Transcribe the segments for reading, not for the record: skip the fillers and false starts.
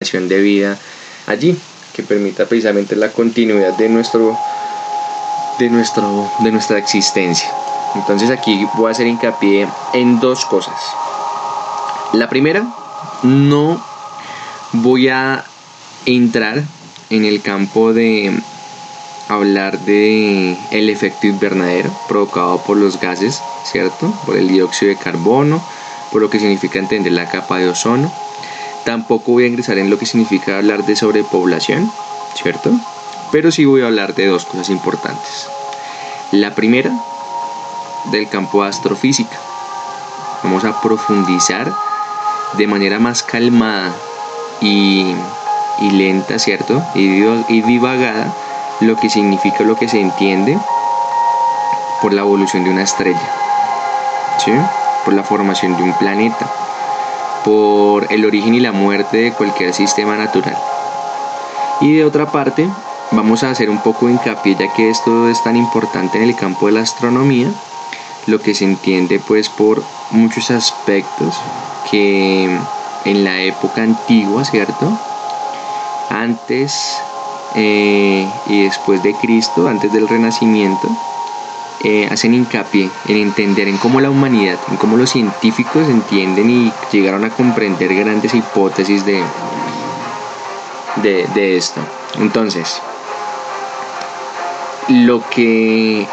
de vida allí, que permita precisamente la continuidad de nuestra existencia. Entonces aquí voy a hacer hincapié en dos cosas. La primera, no voy a entrar en el campo de hablar de el efecto invernadero provocado por los gases, ¿cierto? Por el dióxido de carbono, por lo que significa entender la capa de ozono. Tampoco voy a ingresar en lo que significa hablar de sobrepoblación, ¿cierto? Pero sí voy a hablar de dos cosas importantes. La primera, del campo de astrofísica. Vamos a profundizar de manera más calmada y lenta, ¿cierto? Y divagada lo que significa, lo que se entiende por la evolución de una estrella, ¿sí? Por la formación de un planeta, por el origen y la muerte de cualquier sistema natural. Y de otra parte, vamos a hacer un poco de hincapié, ya que esto es tan importante en el campo de la astronomía, lo que se entiende pues por muchos aspectos que en la época antigua, ¿cierto? Antes y después de Cristo, antes del Renacimiento, hacen hincapié en entender en cómo la humanidad, en cómo los científicos entienden y llegaron a comprender grandes hipótesis de esto. Entonces, lo que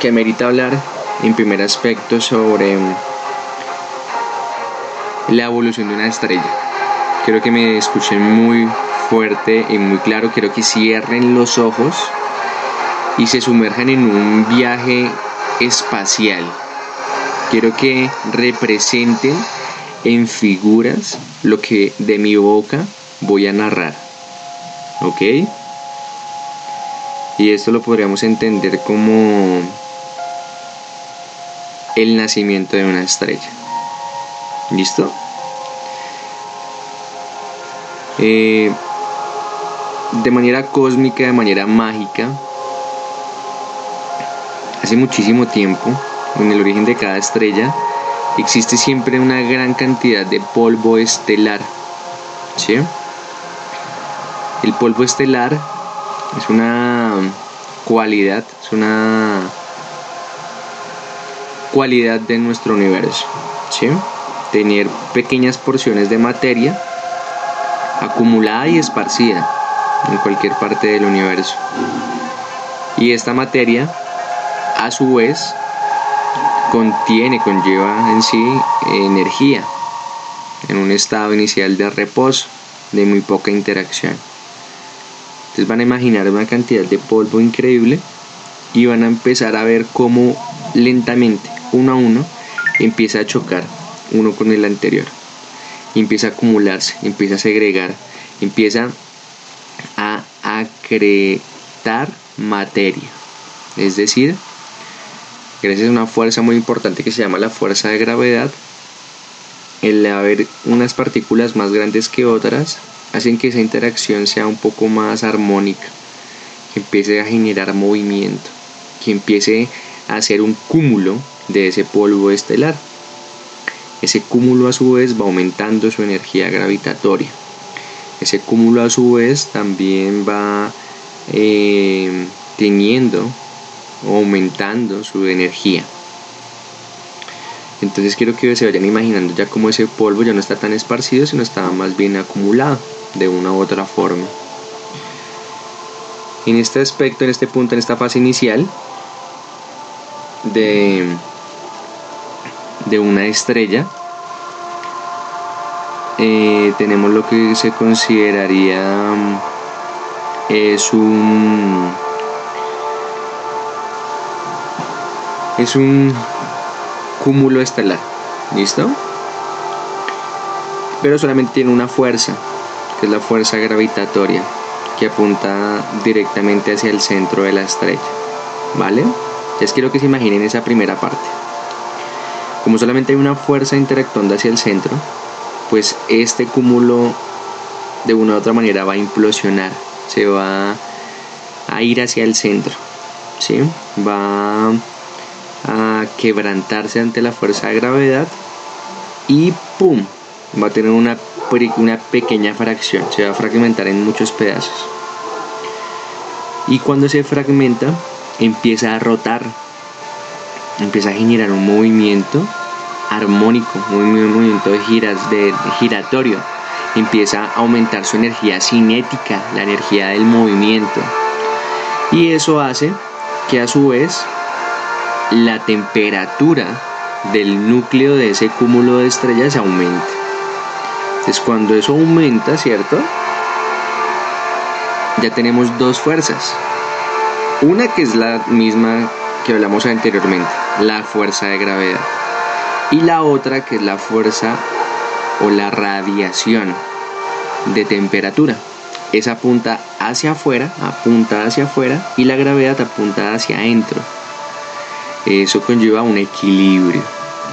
amerita hablar en primer aspecto sobre la evolución de una estrella. Quiero que me escuchen muy fuerte y muy claro. Quiero que cierren los ojos y se sumerjan en un viaje espacial. Quiero que representen en figuras lo que de mi boca voy a narrar, ¿ok? Y esto lo podríamos entender como el nacimiento de una estrella. ¿Listo? De manera cósmica, de manera mágica, hace muchísimo tiempo, en el origen de cada estrella, existe siempre una gran cantidad de polvo estelar, ¿sí? El polvo estelar es una cualidad, de nuestro universo, ¿sí? Tener pequeñas porciones de materia acumulada y esparcida en cualquier parte del universo. Y esta materia, a su vez, conlleva en sí energía en un estado inicial de reposo, de muy poca interacción. Entonces van a imaginar una cantidad de polvo increíble y van a empezar a ver cómo lentamente, uno a uno, empieza a chocar uno con el anterior. Y empieza a acumularse, empieza a segregar, empieza a acretar materia. Es decir, gracias a una fuerza muy importante que se llama la fuerza de gravedad, el haber unas partículas más grandes que otras hacen que esa interacción sea un poco más armónica, que empiece a generar movimiento, que empiece a hacer un cúmulo de ese polvo estelar. Ese cúmulo a su vez va aumentando su energía gravitatoria. Ese cúmulo a su vez también va teniendo o aumentando su energía. Entonces quiero que se vayan imaginando ya cómo ese polvo ya no está tan esparcido, sino está más bien acumulado de una u otra forma. En este aspecto, en este punto, en esta fase inicial de una estrella, tenemos lo que se consideraría es un cúmulo estelar, ¿listo? Pero solamente tiene una fuerza, que es la fuerza gravitatoria, que apunta directamente hacia el centro de la estrella, ¿vale? Les quiero que se imaginen esa primera parte. Como solamente hay una fuerza interactuando hacia el centro, pues este cúmulo de una u otra manera va a implosionar, se va a ir hacia el centro, ¿sí? Va a quebrantarse ante la fuerza de gravedad y ¡pum! va a tener una pequeña fracción, se va a fragmentar en muchos pedazos. Y cuando se fragmenta, empieza a rotar, empieza a generar un movimiento armónico, un movimiento giratorio. Empieza a aumentar su energía cinética, la energía del movimiento. Y eso hace que a su vez la temperatura del núcleo de ese cúmulo de estrellas aumente. Entonces cuando eso aumenta, ¿cierto? Ya tenemos dos fuerzas. Una que es la misma que hablamos anteriormente, la fuerza de gravedad. Y la otra que es la fuerza o la radiación de temperatura. Esa apunta hacia afuera y la gravedad apunta hacia adentro. Eso conlleva un equilibrio.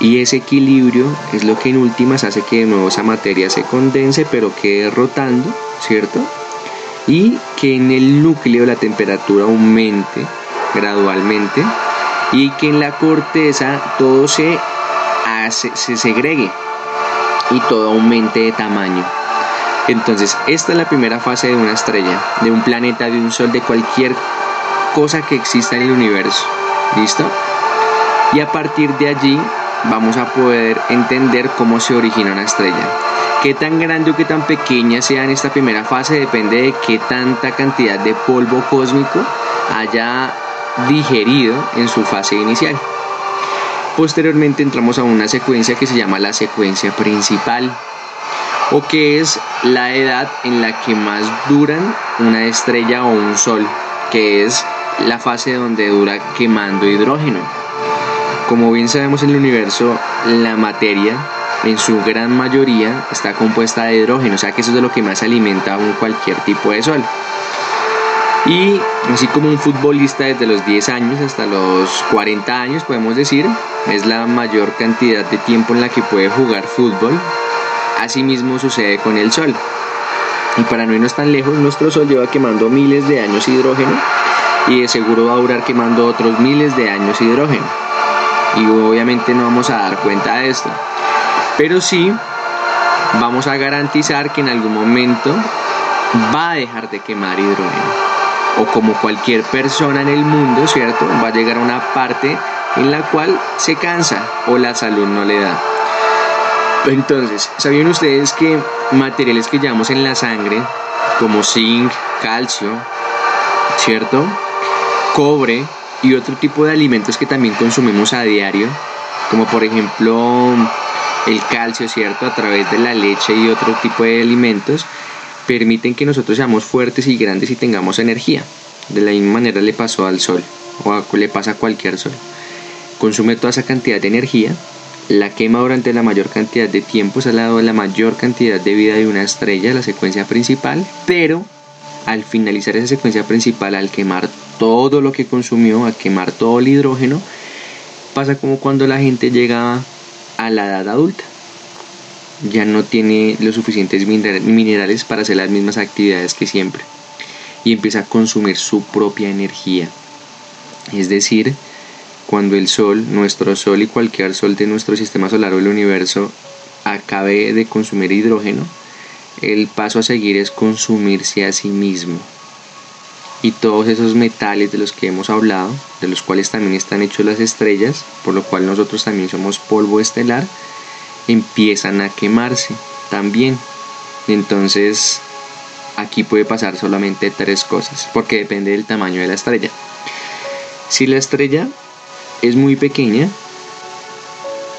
Y ese equilibrio es lo que en últimas hace que de nuevo esa materia se condense, pero quede rotando, ¿cierto? Y que en el núcleo la temperatura aumente gradualmente y que en la corteza todo se segregue y todo aumente de tamaño. Entonces, esta es la primera fase de una estrella, de un planeta, de un sol, de cualquier cosa que exista en el universo. ¿Listo? Y a partir de allí vamos a poder entender cómo se origina una estrella. Qué tan grande o qué tan pequeña sea en esta primera fase depende de qué tanta cantidad de polvo cósmico haya digerido en su fase inicial. Posteriormente entramos a una secuencia que se llama la secuencia principal, o que es la edad en la que más duran una estrella o un sol, que es la fase donde dura quemando hidrógeno. Como bien sabemos, en el universo la materia en su gran mayoría está compuesta de hidrógeno, o sea que eso es de lo que más alimenta a cualquier tipo de sol. Y así como un futbolista desde los 10 años hasta los 40 años, podemos decir, es la mayor cantidad de tiempo en la que puede jugar fútbol. Asimismo sucede con el Sol. Y para no irnos tan lejos, nuestro Sol lleva quemando miles de años hidrógeno y de seguro va a durar quemando otros miles de años hidrógeno. Y obviamente no vamos a dar cuenta de esto. Pero sí vamos a garantizar que en algún momento va a dejar de quemar hidrógeno. O como cualquier persona en el mundo, ¿cierto? Va a llegar a una parte en la cual se cansa o la salud no le da. Entonces, ¿sabían ustedes que materiales que llevamos en la sangre, como zinc, calcio, ¿cierto?, cobre y otro tipo de alimentos que también consumimos a diario, como por ejemplo el calcio, ¿cierto?, a través de la leche y otro tipo de alimentos, permiten que nosotros seamos fuertes y grandes y tengamos energía? De la misma manera le pasó al Sol, o le pasa a cualquier sol. Consume toda esa cantidad de energía, la quema durante la mayor cantidad de tiempo, es la mayor cantidad de vida de una estrella, la secuencia principal, pero al finalizar esa secuencia principal, al quemar todo lo que consumió, a quemar todo el hidrógeno, pasa como cuando la gente llega a la edad adulta. Ya no tiene los suficientes minerales para hacer las mismas actividades que siempre y empieza a consumir su propia energía. Es decir, cuando el Sol, nuestro Sol y cualquier sol de nuestro sistema solar o el universo acabe de consumir hidrógeno, el paso a seguir es consumirse a sí mismo. Y todos esos metales de los que hemos hablado, de los cuales también están hechos las estrellas, por lo cual nosotros también somos polvo estelar, empiezan a quemarse también. Entonces aquí puede pasar solamente 3 cosas, porque depende del tamaño de la estrella. Si la estrella es muy pequeña,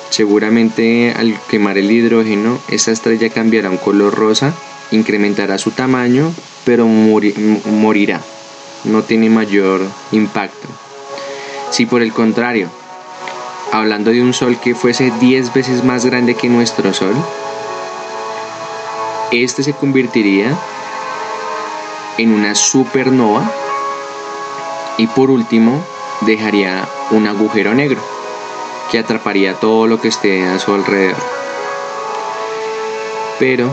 seguramente al quemar el hidrógeno, esta estrella cambiará a un color rosa, incrementará su tamaño, pero morirá, no tiene mayor impacto. Si por el contrario, hablando de un sol que fuese 10 veces más grande que nuestro Sol, este se convertiría en una supernova y por último dejaría un agujero negro que atraparía todo lo que esté a su alrededor. Pero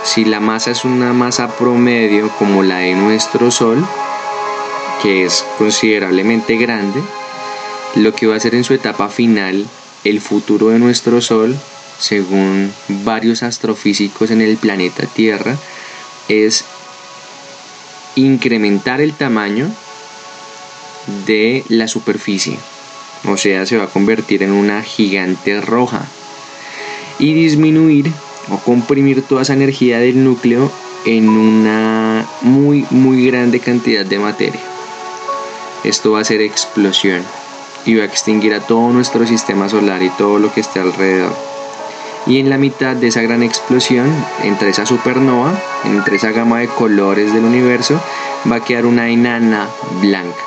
si la masa es una masa promedio como la de nuestro Sol, que es considerablemente grande, lo que va a ser en su etapa final el futuro de nuestro Sol según varios astrofísicos en el planeta Tierra, es incrementar el tamaño de la superficie, o sea, se va a convertir en una gigante roja, y disminuir o comprimir toda esa energía del núcleo en una muy grande cantidad de materia. Esto va a ser explosión y va a extinguir a todo nuestro sistema solar y todo lo que esté alrededor. Y en la mitad de esa gran explosión, entre esa supernova, entre esa gama de colores del universo, va a quedar una enana blanca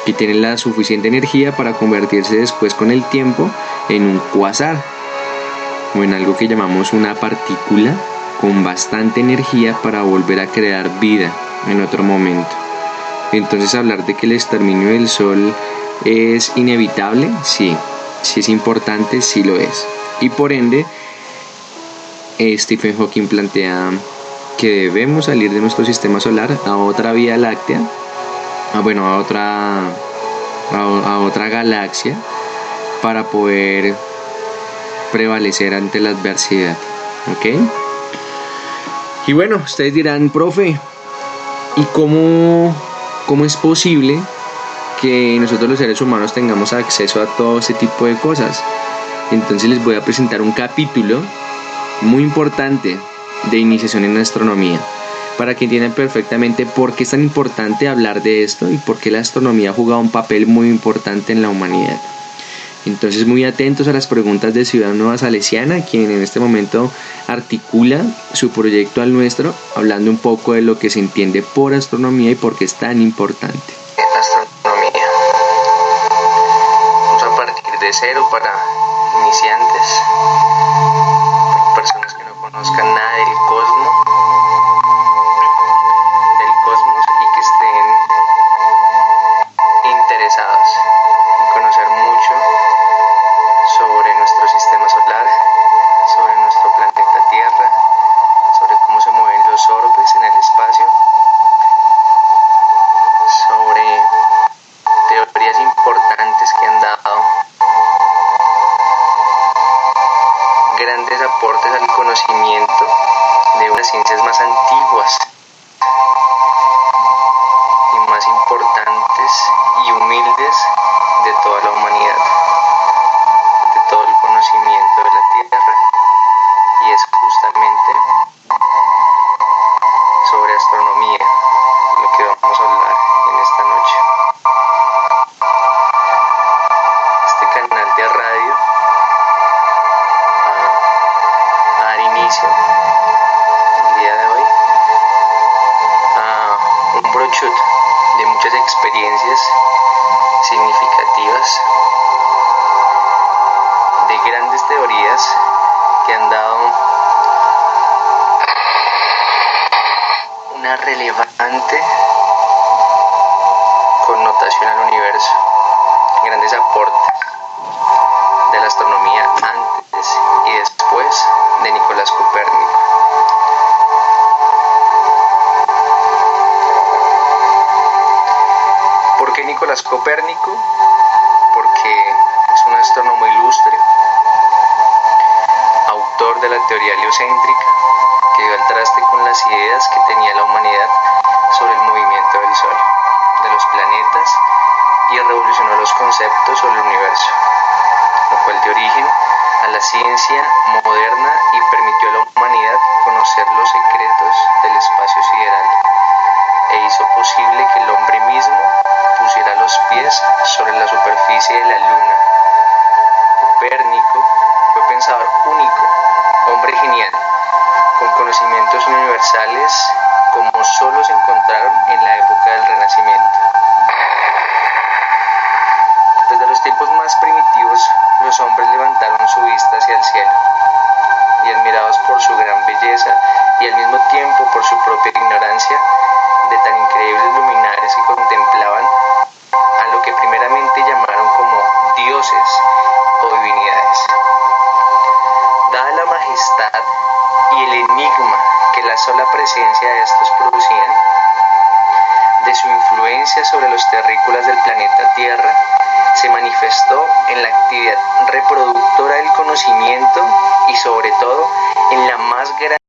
que tiene la suficiente energía para convertirse después con el tiempo en un cuásar, o en algo que llamamos una partícula con bastante energía para volver a crear vida en otro momento. Entonces, hablar de que el exterminio del Sol es inevitable, sí es importante, sí lo es. Y por ende, Stephen Hawking plantea que debemos salir de nuestro sistema solar a otra vía láctea, a otra galaxia, para poder prevalecer ante la adversidad. ¿Ok? Y bueno, ustedes dirán, profe, ¿y cómo es posible que nosotros los seres humanos tengamos acceso a todo ese tipo de cosas? Entonces les voy a presentar un capítulo muy importante de iniciación en astronomía, para que entiendan perfectamente por qué es tan importante hablar de esto y por qué la astronomía ha jugado un papel muy importante en la humanidad. Entonces, muy atentos a las preguntas de Ciudad Nueva Salesiana, quien en este momento articula su proyecto al nuestro, hablando un poco de lo que se entiende por astronomía y por qué es tan importante. Astronomía. Vamos a partir de cero para iniciantes, para personas que no conozcan nada del cosmos y que estén interesados en conocer mucho sobre nuestro sistema solar, sobre nuestro planeta Tierra, sobre cómo se mueven los orbes en el espacio, sobre teorías importantes que han dado grandes aportes al conocimiento de unas ciencias más antiguas y más importantes y humildes de toda la humanidad, de todo el conocimiento de la Tierra, y es justamente sobre astronomía lo que vamos a hablar en esta noche. Este canal de radio va a dar inicio el día de hoy a un brochut de muchas experiencias significativas, de grandes teorías que han dado una relevante connotación al universo, grandes aportes de la astronomía antes y después de Nicolás Copérnico. ¿Por qué Nicolás Copérnico? Porque es un astrónomo ilustre, autor de la teoría heliocéntrica, que dio al traste con las ideas que tenía la humanidad sobre el movimiento del Sol, de los planetas, y revolucionó los conceptos sobre el universo, lo cual dio origen a la ciencia moderna y permitió a la humanidad conocer los secretos del espacio sideral, e hizo posible que el hombre mismo pusiera los pies sobre la superficie de la Luna. Copérnico fue pensador único, hombre genial, con conocimientos universales como solo se encontraron en la época del Renacimiento. Desde los tiempos más primitivos, los hombres levantaron su vista hacia el cielo, y admirados por su gran belleza y al mismo tiempo por su propia ignorancia de tan increíbles luminares que contemplaban a lo que primeramente llamaron como dioses o divinidades. Dada la majestad y el enigma que la sola presencia de estos producían, de su influencia sobre los terrícolas del planeta Tierra se manifestó en la actividad reproductora del conocimiento y sobre todo en la más grande